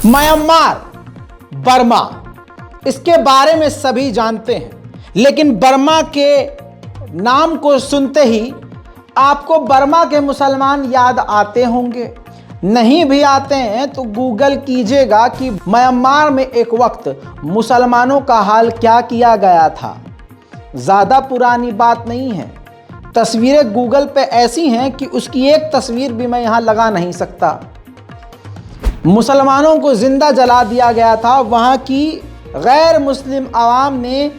Myanmar, Burma, इसके बारे में सभी जानते हैं, लेकिन बर्मा के नाम को सुनते ही आपको बर्मा के मुसलमान याद आते होंगे। नहीं भी आते हैं तो गूगल कीजिएगा कि म्यांमार में एक वक्त मुसलमानों का हाल क्या किया गया था। ज़्यादा पुरानी बात नहीं है। तस्वीरें गूगल पे ऐसी हैं कि उसकी एक तस्वीर भी मैं यहाँ लगा नहीं सकता। मुसलमानों को जिंदा जला दिया गया था। वहाँ की गैर मुस्लिम आवाम ने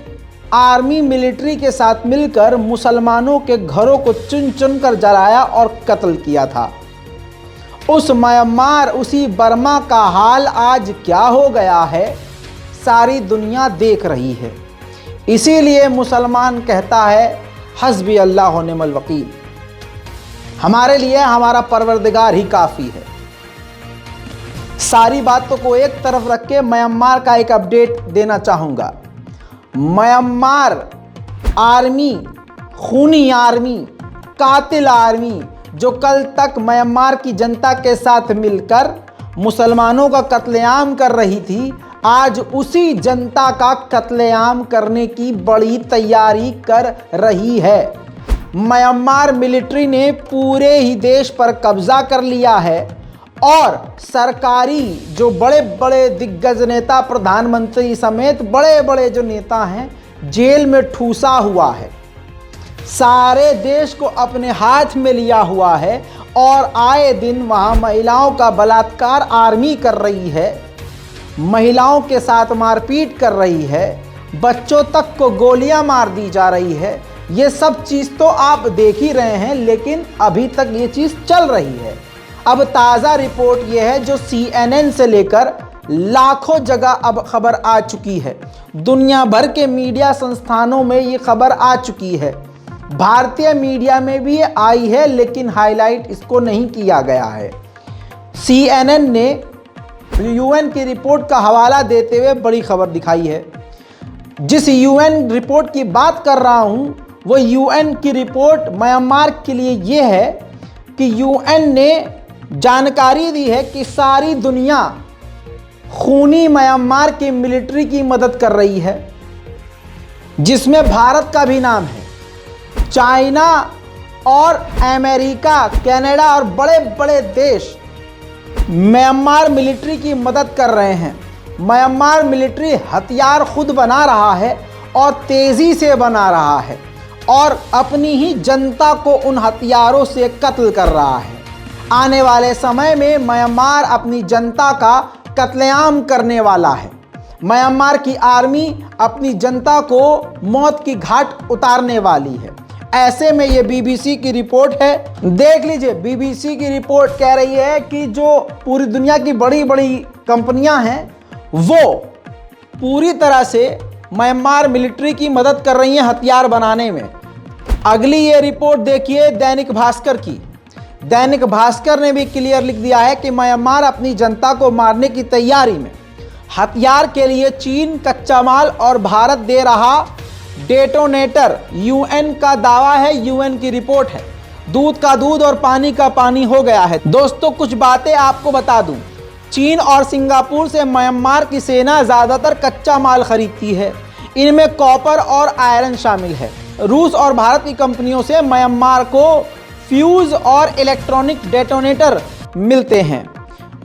आर्मी मिलिट्री के साथ मिलकर मुसलमानों के घरों को चुन चुन कर जलाया और कत्ल किया था। उस म्यांमार, उसी बर्मा का हाल आज क्या हो गया है, सारी दुनिया देख रही है। इसीलिए मुसलमान कहता है हस्बी अल्लाह व निअमल वकील, हमारे लिए हमारा परवरदिगार ही काफ़ी है। सारी बातों को एक तरफ रख के म्यांमार का एक अपडेट देना चाहूँगा। म्यांमार आर्मी, खूनी आर्मी, कातिल आर्मी, जो कल तक म्यांमार की जनता के साथ मिलकर मुसलमानों का कत्लेआम कर रही थी, आज उसी जनता का कत्लेआम करने की बड़ी तैयारी कर रही है। म्यांमार मिलिट्री ने पूरे ही देश पर कब्जा कर लिया है और सरकारी जो बड़े बड़े दिग्गज नेता, प्रधानमंत्री समेत बड़े बड़े जो नेता हैं, जेल में ठूसा हुआ है। सारे देश को अपने हाथ में लिया हुआ है और आए दिन वहाँ महिलाओं का बलात्कार आर्मी कर रही है, महिलाओं के साथ मारपीट कर रही है, बच्चों तक को गोलियां मार दी जा रही है। ये सब चीज़ तो आप देख ही रहे हैं, लेकिन अभी तक ये चीज़ चल रही है। अब ताज़ा रिपोर्ट ये है जो CNN से लेकर लाखों जगह अब खबर आ चुकी है। दुनिया भर के मीडिया संस्थानों में ये खबर आ चुकी है। भारतीय मीडिया में भी ये आई है, लेकिन हाईलाइट इसको नहीं किया गया है। CNN ने UN की रिपोर्ट का हवाला देते हुए बड़ी खबर दिखाई है। जिस UN रिपोर्ट की बात कर रहा हूँ, वो UN की रिपोर्ट म्यांमार के लिए ये है कि UN ने जानकारी दी है कि सारी दुनिया खूनी म्यांमार की मिलिट्री की मदद कर रही है, जिसमें भारत का भी नाम है। चाइना और अमेरिका, कनाडा और बड़े बड़े देश म्यांमार मिलिट्री की मदद कर रहे हैं। म्यांमार मिलिट्री हथियार खुद बना रहा है और तेज़ी से बना रहा है और अपनी ही जनता को उन हथियारों से कत्ल कर रहा है। आने वाले समय में म्यांमार अपनी जनता का कत्लेआम करने वाला है। म्यांमार की आर्मी अपनी जनता को मौत की घाट उतारने वाली है। ऐसे में ये BBC की रिपोर्ट है, देख लीजिए। BBC की रिपोर्ट कह रही है कि जो पूरी दुनिया की बड़ी बड़ी कंपनियां हैं, वो पूरी तरह से म्यांमार मिलिट्री की मदद कर रही हैं हथियार बनाने में। अगली ये रिपोर्ट देखिए दैनिक भास्कर की। दैनिक भास्कर ने भी क्लियर लिख दिया है कि म्यांमार अपनी जनता को मारने की तैयारी में। हथियार के लिए चीन कच्चा माल और भारत दे रहा डेटोनेटर। UN का दावा है, UN की रिपोर्ट है। दूध का दूध और पानी का पानी हो गया है। दोस्तों, कुछ बातें आपको बता दूं। चीन और सिंगापुर से म्यांमार की सेना ज़्यादातर कच्चा माल खरीदती है। इनमें कॉपर और आयरन शामिल है। रूस और भारत की कंपनियों से म्यांमार को फ्यूज़ और इलेक्ट्रॉनिक डेटोनेटर मिलते हैं।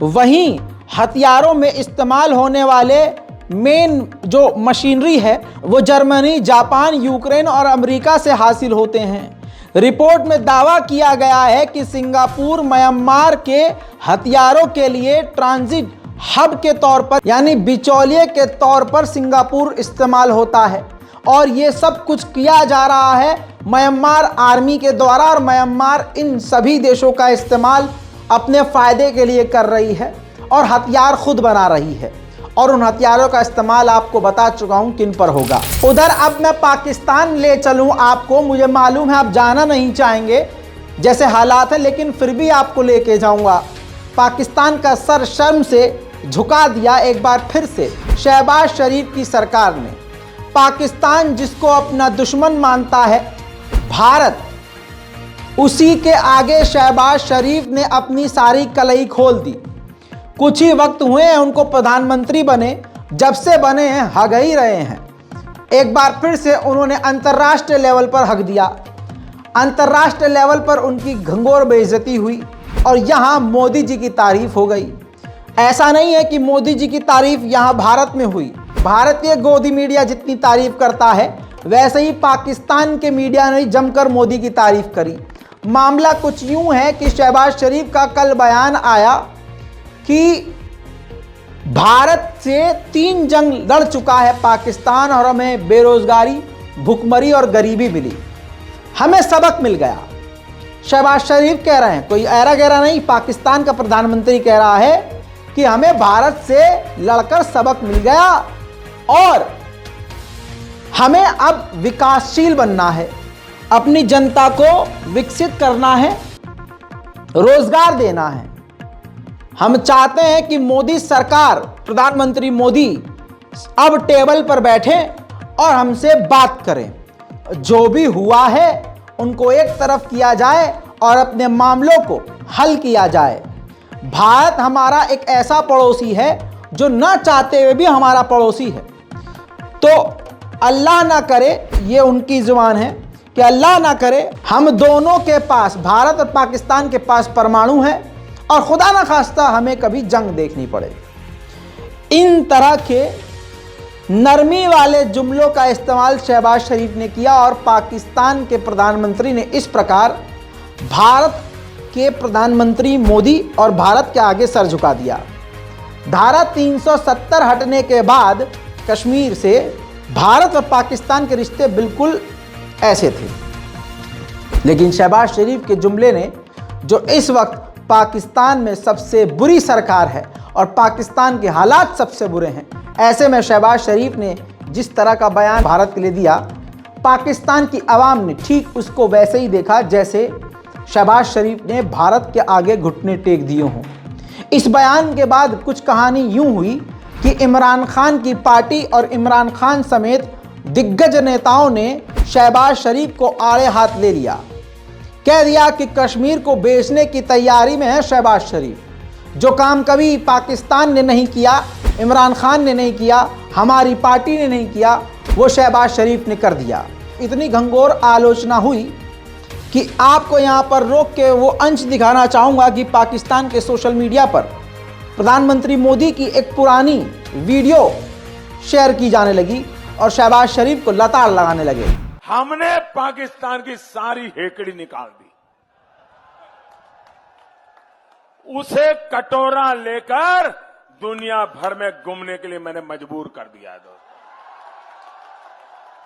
वहीं हथियारों में इस्तेमाल होने वाले मेन जो मशीनरी है वो जर्मनी, जापान, यूक्रेन और अमेरिका से हासिल होते हैं। रिपोर्ट में दावा किया गया है कि सिंगापुर म्यांमार के हथियारों के लिए ट्रांजिट हब के तौर पर, यानी बिचौलिए के तौर पर सिंगापुर इस्तेमाल होता है। और ये सब कुछ किया जा रहा है म्यांमार आर्मी के द्वारा, और म्यांमार इन सभी देशों का इस्तेमाल अपने फ़ायदे के लिए कर रही है और हथियार खुद बना रही है। और उन हथियारों का इस्तेमाल आपको बता चुका हूं किन पर होगा। उधर अब मैं पाकिस्तान ले चलूं आपको। मुझे मालूम है आप जाना नहीं चाहेंगे जैसे हालात हैं, लेकिन फिर भी आपको लेके जाऊंगा। पाकिस्तान का सर शर्म से झुका दिया एक बार फिर से शहबाज शरीफ की सरकार ने। पाकिस्तान जिसको अपना दुश्मन मानता है भारत, उसी के आगे शहबाज शरीफ ने अपनी सारी कलई खोल दी। कुछ ही वक्त हुए हैं उनको प्रधानमंत्री बने, जब से बने हैं हग ही रहे हैं। एक बार फिर से उन्होंने अंतर्राष्ट्रीय लेवल पर हक दिया, अंतर्राष्ट्रीय लेवल पर उनकी घंघोर बेइज्जती हुई और यहाँ मोदी जी की तारीफ हो गई। ऐसा नहीं है कि मोदी जी की तारीफ यहाँ भारत में हुई, भारतीय गोदी मीडिया जितनी तारीफ करता है वैसे ही पाकिस्तान के मीडिया ने जमकर मोदी की तारीफ करी। मामला कुछ यूं है कि शहबाज शरीफ का कल बयान आया कि भारत से 3 जंग लड़ चुका है पाकिस्तान और हमें बेरोजगारी, भुखमरी और गरीबी मिली, हमें सबक मिल गया। शहबाज शरीफ कह रहे हैं, कोई ऐरा गहरा नहीं, पाकिस्तान का प्रधानमंत्री कह रहा है कि हमें भारत से लड़कर सबक मिल गया और हमें अब विकासशील बनना है, अपनी जनता को विकसित करना है, रोजगार देना है। हम चाहते हैं कि मोदी सरकार, प्रधानमंत्री मोदी अब टेबल पर बैठे और हमसे बात करें। जो भी हुआ है उनको एक तरफ किया जाए और अपने मामलों को हल किया जाए। भारत हमारा एक ऐसा पड़ोसी है जो न चाहते हुए भी हमारा पड़ोसी है। तो अल्लाह ना करे, ये उनकी जुबान है कि अल्लाह ना करे हम दोनों के पास, भारत और पाकिस्तान के पास परमाणु है और खुदा ना खास्ता हमें कभी जंग देखनी पड़े। इन तरह के नरमी वाले जुमलों का इस्तेमाल शहबाज शरीफ ने किया और पाकिस्तान के प्रधानमंत्री ने इस प्रकार भारत के प्रधानमंत्री मोदी और भारत के आगे सर झुका दिया। धारा 370 हटने के बाद कश्मीर से भारत और पाकिस्तान के रिश्ते बिल्कुल ऐसे थे, लेकिन शहबाज शरीफ के जुमले ने, जो इस वक्त पाकिस्तान में सबसे बुरी सरकार है और पाकिस्तान के हालात सबसे बुरे हैं, ऐसे में शहबाज शरीफ ने जिस तरह का बयान भारत के लिए दिया, पाकिस्तान की आवाम ने ठीक उसको वैसे ही देखा जैसे शहबाज शरीफ ने भारत के आगे घुटने टेक दिए हों। इस बयान के बाद कुछ कहानी यूं हुई कि इमरान खान की पार्टी और इमरान खान समेत दिग्गज नेताओं ने शहबाज शरीफ को आड़े हाथ ले लिया, कह दिया कि कश्मीर को बेचने की तैयारी में है शहबाज शरीफ। जो काम कभी पाकिस्तान ने नहीं किया, इमरान खान ने नहीं किया, हमारी पार्टी ने नहीं किया, वो शहबाज शरीफ ने कर दिया। इतनी घंघोर आलोचना हुई कि आपको यहाँ पर रोक के वो अंश दिखाना चाहूँगा कि पाकिस्तान के सोशल मीडिया पर प्रधानमंत्री मोदी की एक पुरानी वीडियो शेयर की जाने लगी और शहबाज शरीफ को लताड़ लगाने लगे। हमने पाकिस्तान की सारी हेकड़ी निकाल दी, उसे कटोरा लेकर दुनिया भर में घूमने के लिए मैंने मजबूर कर दिया।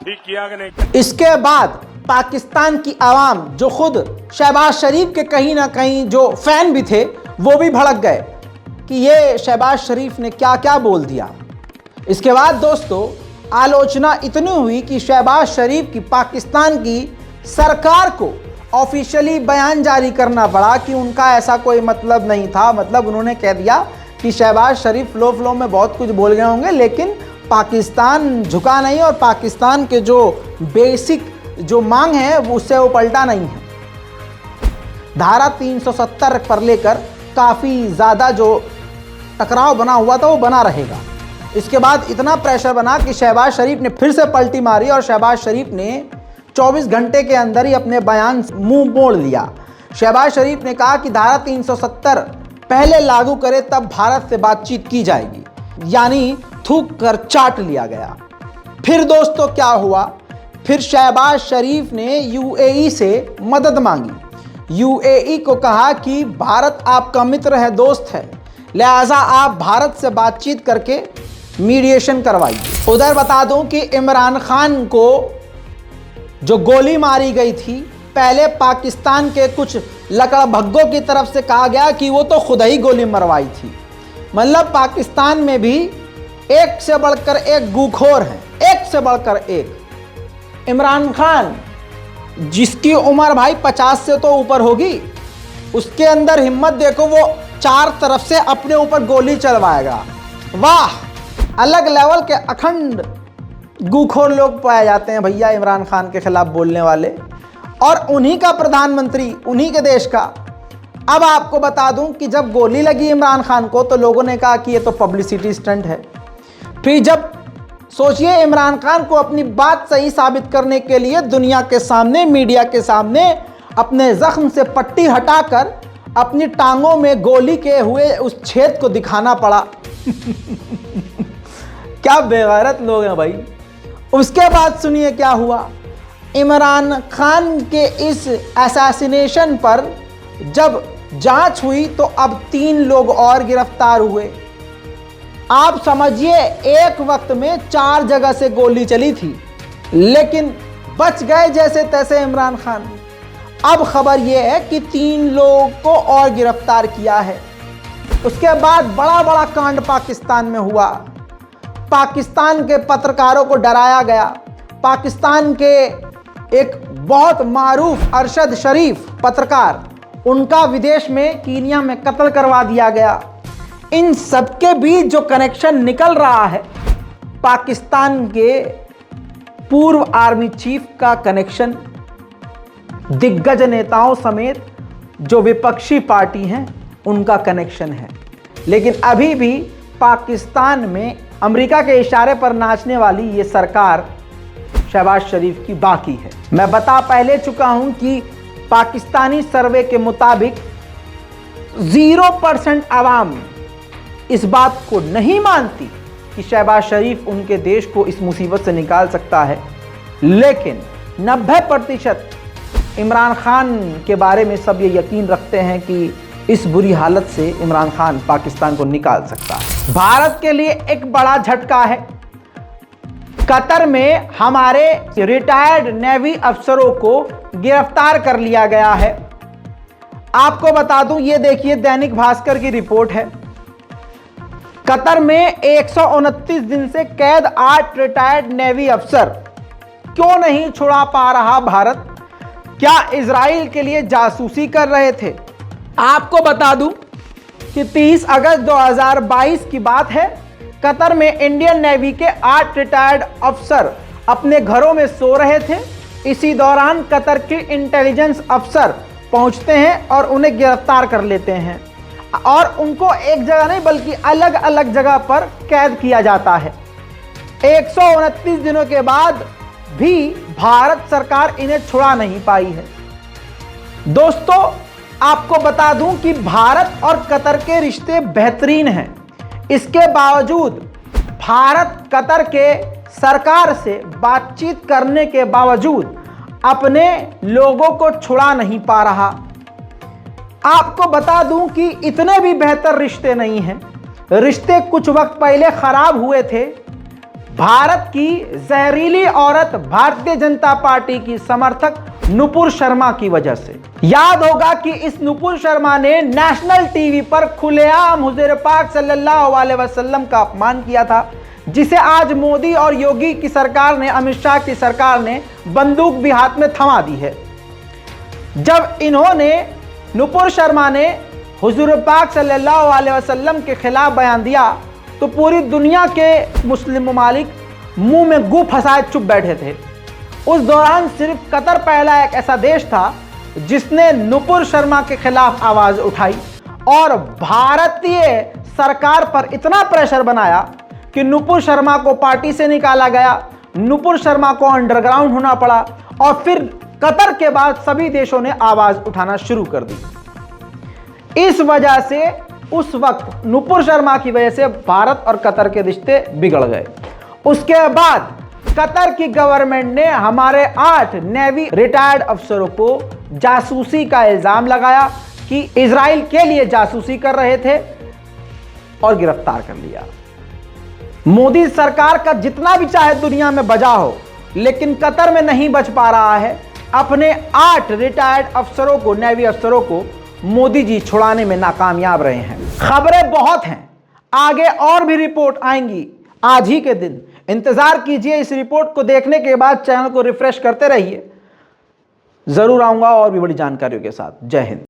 ठीक किया कि नहीं? इसके बाद पाकिस्तान की आवाम, जो खुद शहबाज शरीफ के कहीं ना कहीं जो फैन भी थे, वो भी भड़क गए कि ये शहबाज शरीफ ने क्या क्या बोल दिया। इसके बाद दोस्तों आलोचना इतनी हुई कि शहबाज शरीफ की पाकिस्तान की सरकार को ऑफिशियली बयान जारी करना पड़ा कि उनका ऐसा कोई मतलब नहीं था। मतलब उन्होंने कह दिया कि शहबाज शरीफ फ्लो में बहुत कुछ बोल गए होंगे, लेकिन पाकिस्तान झुका नहीं और पाकिस्तान के जो बेसिक जो मांग है उससे वो पलटा नहीं है। धारा 370 पर लेकर काफ़ी ज़्यादा जो टकराव बना हुआ था वो बना रहेगा। इसके बाद इतना प्रेशर बना कि शहबाज शरीफ ने फिर से पलटी मारी और शहबाज शरीफ ने 24 घंटे के अंदर ही अपने बयान मुंह मोड़ लिया। शहबाज शरीफ ने कहा कि धारा 370 पहले लागू करे तब भारत से बातचीत की जाएगी, यानी थूक कर चाट लिया गया। फिर दोस्तों क्या हुआ, फिर शहबाज शरीफ ने यूएई से मदद मांगी। यूएई को कहा कि भारत आपका मित्र है, दोस्त है, लिहाजा आप भारत से बातचीत करके मीडिएशन करवाइए। उधर बता दूं कि इमरान खान को जो गोली मारी गई थी, पहले पाकिस्तान के कुछ लकड़भग्गों की तरफ से कहा गया कि वो तो खुद ही गोली मरवाई थी। मतलब पाकिस्तान में भी एक से बढ़कर एक गूखोर है, एक से बढ़कर एक। इमरान खान जिसकी उम्र भाई 50 से तो ऊपर होगी, उसके अंदर हिम्मत देखो, वो 4 तरफ से अपने ऊपर गोली चलवाएगा। वाह, अलग लेवल के अखंड गूखोर लोग पाए जाते हैं भैया इमरान खान के खिलाफ बोलने वाले, और उन्हीं का प्रधानमंत्री, उन्हीं के देश का अब आपको बता दूं कि जब गोली लगी इमरान खान को तो लोगों ने कहा कि ये तो पब्लिसिटी स्टंट है। फिर जब सोचिए इमरान खान को अपनी बात सही साबित करने के लिए दुनिया के सामने, मीडिया के सामने अपने जख्म से पट्टी हटाकर अपनी टांगों में गोली के हुए उस छेद को दिखाना पड़ा। क्या बेगैरत लोग हैं भाई। उसके बाद सुनिए क्या हुआ। इमरान खान के इस असैसिनेशन पर जब जांच हुई तो अब 3 लोग और गिरफ्तार हुए। आप समझिए एक वक्त में 4 जगह से गोली चली थी, लेकिन बच गए जैसे तैसे इमरान खान। अब खबर यह है कि 3 लोगों को और गिरफ्तार किया है। उसके बाद बड़ा बड़ा कांड पाकिस्तान में हुआ। पाकिस्तान के पत्रकारों को डराया गया। पाकिस्तान के एक बहुत मारूफ अरशद शरीफ पत्रकार, उनका विदेश में कीनिया में कत्ल करवा दिया गया। इन सबके बीच जो कनेक्शन निकल रहा है, पाकिस्तान के पूर्व आर्मी चीफ का कनेक्शन दिग्गज नेताओं समेत जो विपक्षी पार्टी हैं उनका कनेक्शन है। लेकिन अभी भी पाकिस्तान में अमेरिका के इशारे पर नाचने वाली ये सरकार शहबाज शरीफ की बाकी है। मैं बता पहले चुका हूं कि पाकिस्तानी सर्वे के मुताबिक 0% आवाम इस बात को नहीं मानती कि शहबाज शरीफ उनके देश को इस मुसीबत से निकाल सकता है, लेकिन 90% इमरान खान के बारे में सब ये यकीन रखते हैं कि इस बुरी हालत से इमरान खान पाकिस्तान को निकाल सकता है। भारत के लिए एक बड़ा झटका है। कतर में हमारे रिटायर्ड नेवी अफसरों को गिरफ्तार कर लिया गया है। आपको बता दूं, ये देखिए दैनिक भास्कर की रिपोर्ट है। कतर में 129 दिन से कैद 8 रिटायर्ड नेवी अफसर। क्यों नहीं छुड़ा पा रहा भारत? क्या इजराइल के लिए जासूसी कर रहे थे? आपको बता दूं कि 30 अगस्त 2022 की बात है। कतर में इंडियन नेवी के 8 रिटायर्ड अफसर अपने घरों में सो रहे थे। इसी दौरान कतर के इंटेलिजेंस अफसर पहुंचते हैं और उन्हें गिरफ्तार कर लेते हैं और उनको एक जगह नहीं बल्कि अलग अलग जगह पर कैद किया जाता है। 129 दिनों के बाद भी भारत सरकार इन्हें छुड़ा नहीं पाई है। दोस्तों, आपको बता दूं कि भारत और कतर के रिश्ते बेहतरीन हैं। इसके बावजूद भारत कतर के सरकार से बातचीत करने के बावजूद अपने लोगों को छुड़ा नहीं पा रहा। आपको बता दूं कि इतने भी बेहतर रिश्ते नहीं हैं। रिश्ते कुछ वक्त पहले खराब हुए थे। भारत की जहरीली औरत भारतीय जनता पार्टी की समर्थक नुपुर शर्मा की वजह से। याद होगा कि इस नुपुर शर्मा ने नेशनल टीवी पर खुलेआम हुजूर पाक सल्लल्लाहु अलैहि वसल्लम का अपमान किया था, जिसे आज मोदी और योगी की सरकार ने, अमित शाह की सरकार ने बंदूक भी हाथ में थमा दी है। जब इन्होंने, नुपुर शर्मा ने हुजूर पाक सल्लल्लाहु अलैहि वसल्लम के खिलाफ बयान दिया तो पूरी दुनिया के मुस्लिम ममालिक मुंह में गू फंसाए चुप बैठे थे। उस दौरान सिर्फ कतर पहला एक ऐसा देश था जिसने नुपुर शर्मा के खिलाफ आवाज उठाई और भारतीय सरकार पर इतना प्रेशर बनाया कि नुपुर शर्मा को पार्टी से निकाला गया, नुपुर शर्मा को अंडरग्राउंड होना पड़ा और फिर कतर के बाद सभी देशों ने आवाज उठाना शुरू कर दी। इस वजह से उस वक्त नुपुर शर्मा की वजह से भारत और कतर के रिश्ते बिगड़ गए। उसके बाद कतर की गवर्नमेंट ने हमारे 8 नेवी रिटायर्ड अफसरों को जासूसी का इल्जाम लगाया कि इजराइल के लिए जासूसी कर रहे थे और गिरफ्तार कर लिया। मोदी सरकार का जितना भी चाहे दुनिया में बजा हो, लेकिन कतर में नहीं बच पा रहा है। अपने 8 रिटायर्ड अफसरों को, नेवी अफसरों को मोदी जी छुड़ाने में नाकामयाब रहे हैं। खबरें बहुत हैं, आगे और भी रिपोर्ट आएंगी आज ही के दिन। इंतजार कीजिए। इस रिपोर्ट को देखने के बाद चैनल को रिफ्रेश करते रहिए। जरूर आऊंगा और भी बड़ी जानकारियों के साथ। जय हिंद।